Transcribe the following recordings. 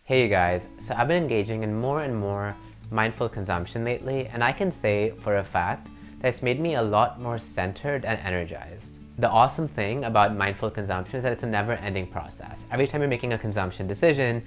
Hey you guys, so I've been engaging in more and more mindful consumption lately, and I can say for a fact that it's made me a lot more centered and energized. The awesome thing about mindful consumption is that it's a never-ending process. Every time you're making a consumption decision,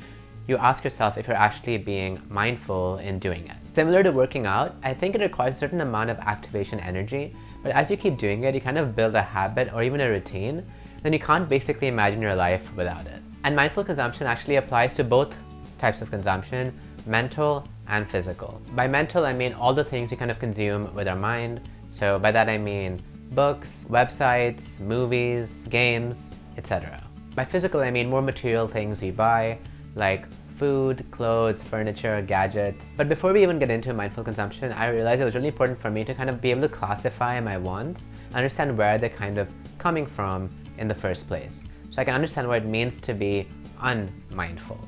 you ask yourself if you're actually being mindful in doing it. Similar to working out, I think it requires a certain amount of activation energy, but as you keep doing it, you kind of build a habit or even a routine, then you can't basically imagine your life without it. And mindful consumption actually applies to both types of consumption, mental and physical. By mental, I mean all the things we kind of consume with our mind. So by that I mean books, websites, movies, games, etc. By physical, I mean more material things we buy, like food, clothes, furniture, gadgets. But before we even get into mindful consumption, I realized it was really important for me to kind of be able to classify my wants, understand where they're kind of coming from in the first place, so I can understand what it means to be unmindful.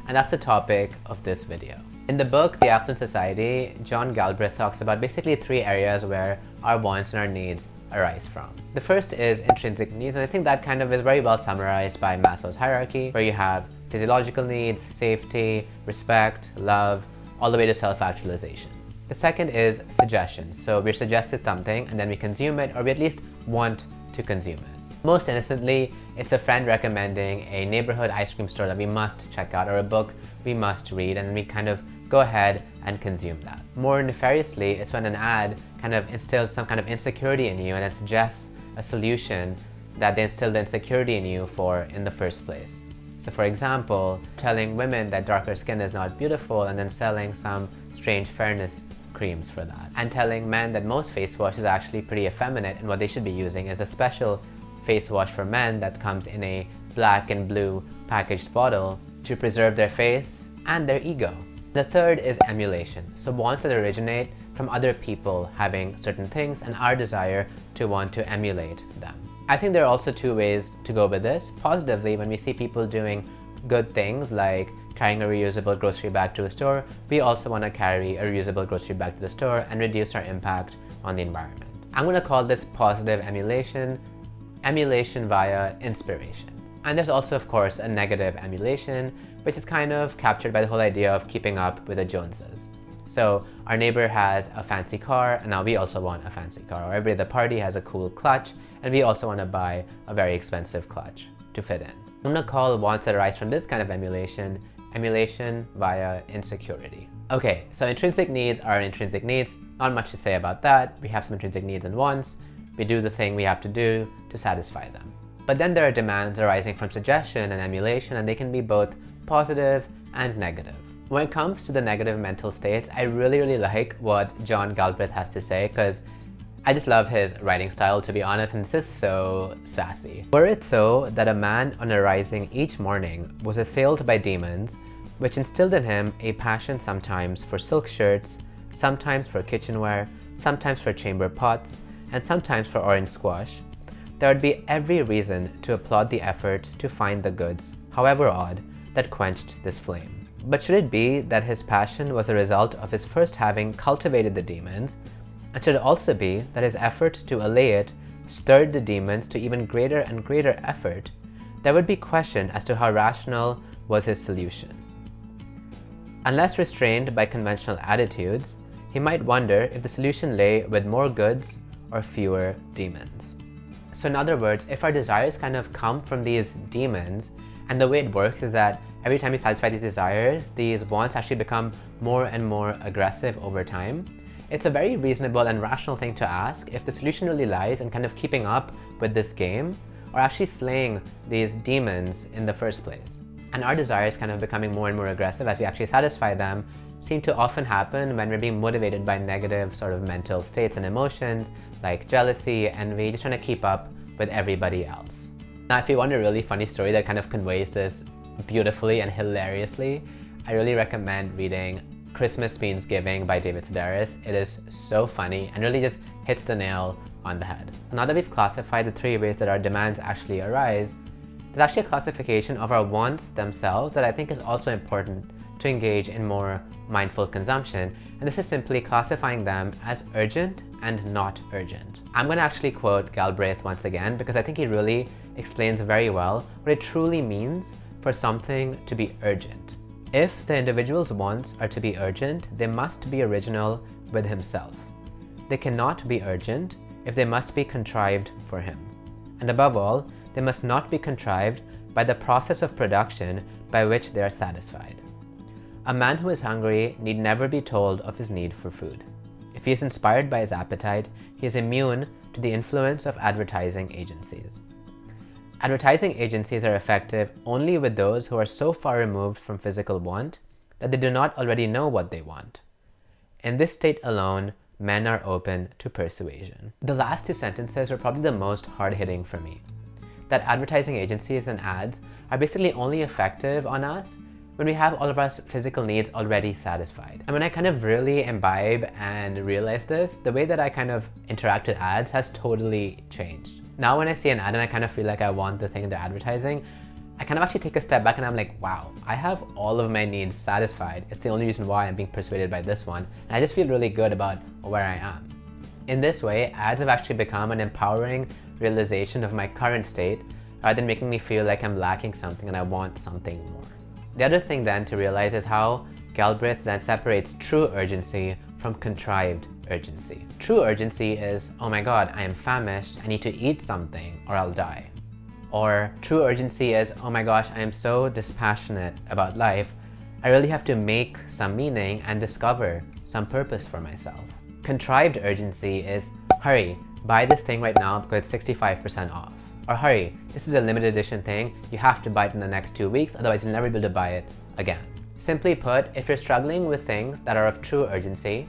And that's the topic of this video. In the book, The Affluent Society, John Galbraith talks about basically three areas where our wants and our needs arise from. The first is intrinsic needs, and I think that kind of is very well summarized by Maslow's hierarchy, where you have physiological needs, safety, respect, love, all the way to self-actualization. The second is suggestion. So we're suggested something and then we consume it, or we at least want to consume it. Most innocently, it's a friend recommending a neighborhood ice cream store that we must check out, or a book we must read, and we kind of go ahead and consume that. More nefariously, it's when an ad kind of instills some kind of insecurity in you and then suggests a solution that they instilled the insecurity in you for in the first place. So for example, telling women that darker skin is not beautiful and then selling some strange fairness creams for that. And telling men that most face wash is actually pretty effeminate and what they should be using is a special face wash for men that comes in a black and blue packaged bottle to preserve their face and their ego. The third is emulation. So wants that originate from other people having certain things and our desire to want to emulate them. I think there are also two ways to go with this. Positively, when we see people doing good things like carrying a reusable grocery bag to a store, we also want to carry a reusable grocery bag to the store and reduce our impact on the environment. I'm going to call this positive emulation, emulation via inspiration. And there's also, of course, a negative emulation, which is kind of captured by the whole idea of keeping up with the Joneses. So our neighbor has a fancy car, and now we also want a fancy car. Or everybody at the party has a cool clutch, and we also want to buy a very expensive clutch to fit in. I'm going to call wants that arise from this kind of emulation, emulation via insecurity. Okay, so intrinsic needs are intrinsic needs. Not much to say about that. We have some intrinsic needs and wants. We do the thing we have to do to satisfy them. But then there are demands arising from suggestion and emulation, and they can be both positive and negative. When it comes to the negative mental states, I really like what John Galbraith has to say, because I just love his writing style, to be honest, and this is so sassy. Were it so that a man on arising each morning was assailed by demons, which instilled in him a passion sometimes for silk shirts, sometimes for kitchenware, sometimes for chamber pots, and sometimes for orange squash, there would be every reason to applaud the effort to find the goods, however odd, that quenched this flame. But should it be that his passion was a result of his first having cultivated the demons, and should it also be that his effort to allay it stirred the demons to even greater and greater effort, there would be question as to how rational was his solution. Unless restrained by conventional attitudes, he might wonder if the solution lay with more goods or fewer demons. So in other words, if our desires kind of come from these demons, and the way it works is that every time we satisfy these desires, these wants actually become more and more aggressive over time, it's a very reasonable and rational thing to ask if the solution really lies in kind of keeping up with this game, or actually slaying these demons in the first place. And our desires kind of becoming more and more aggressive as we actually satisfy them seem to often happen when we're being motivated by negative sort of mental states and emotions like jealousy, envy, just trying to keep up with everybody else. Now, if you want a really funny story that kind of conveys this beautifully and hilariously, I really recommend reading Christmas Means Giving by David Sedaris. It is so funny and really just hits the nail on the head. Now that we've classified the three ways that our demands actually arise, there's actually a classification of our wants themselves that I think is also important to engage in more mindful consumption, and this is simply classifying them as urgent and not urgent. I'm going to actually quote Galbraith once again because I think he really explains very well what it truly means for something to be urgent. If the individual's wants are to be urgent, they must be original with himself. They cannot be urgent if they must be contrived for him. And above all, they must not be contrived by the process of production by which they are satisfied. A man who is hungry need never be told of his need for food. If he is inspired by his appetite, he is immune to the influence of advertising agencies. Advertising agencies are effective only with those who are so far removed from physical want that they do not already know what they want. In this state alone, men are open to persuasion. The last two sentences are probably the most hard-hitting for me. That advertising agencies and ads are basically only effective on us when we have all of our physical needs already satisfied. And when I kind of really imbibe and realize this, the way that I kind of interact with ads has totally changed. Now when I see an ad and I kind of feel like I want the thing they're advertising, I kind of actually take a step back and I'm like, wow, I have all of my needs satisfied. It's the only reason why I'm being persuaded by this one. And I just feel really good about where I am. In this way, ads have actually become an empowering realization of my current state rather than making me feel like I'm lacking something and I want something more. The other thing then to realize is how Galbraith then separates true urgency from contrived urgency. True urgency is, oh my god, I am famished, I need to eat something or I'll die. Or true urgency is, oh my gosh, I am so dispassionate about life, I really have to make some meaning and discover some purpose for myself. Contrived urgency is, hurry, buy this thing right now because it's 65% off. Or hurry, this is a limited edition thing, you have to buy it in the next 2 weeks, otherwise you'll never be able to buy it again. Simply put, if you're struggling with things that are of true urgency,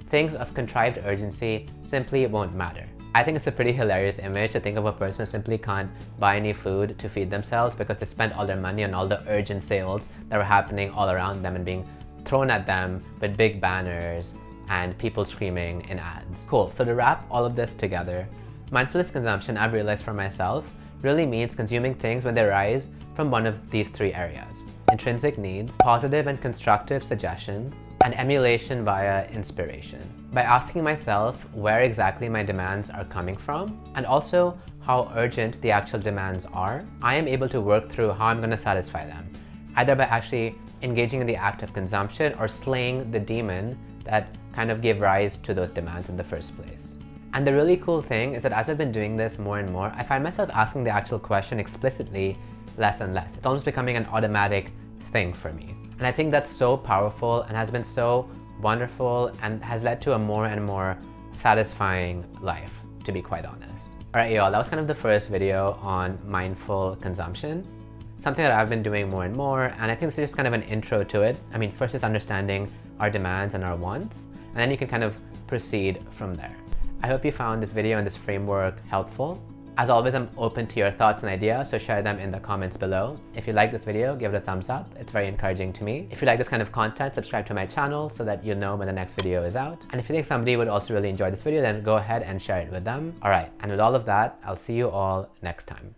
things of contrived urgency simply won't matter. I think it's a pretty hilarious image to think of a person who simply can't buy any food to feed themselves because they spent all their money on all the urgent sales that were happening all around them and being thrown at them with big banners and people screaming in ads. Cool, so to wrap all of this together, mindfulness consumption, I've realized for myself, really means consuming things when they arise from one of these three areas: intrinsic needs, positive and constructive suggestions, and emulation via inspiration. By asking myself where exactly my demands are coming from, and also how urgent the actual demands are, I am able to work through how I'm going to satisfy them, either by actually engaging in the act of consumption or slaying the demon that kind of gave rise to those demands in the first place. And the really cool thing is that as I've been doing this more and more, I find myself asking the actual question explicitly less and less. It's almost becoming an automatic thing for me. And I think that's so powerful and has been so wonderful and has led to a more and more satisfying life, to be quite honest. Alright y'all, that was kind of the first video on mindful consumption. Something that I've been doing more and more, and I think this is just kind of an intro to it. I mean, first is understanding our demands and our wants, and then you can kind of proceed from there. I hope you found this video and this framework helpful. As always, I'm open to your thoughts and ideas, so share them in the comments below. If you like this video, give it a thumbs up. It's very encouraging to me. If you like this kind of content, subscribe to my channel so that you'll know when the next video is out. And if you think somebody would also really enjoy this video, then go ahead and share it with them. Alright, and with all of that, I'll see you all next time.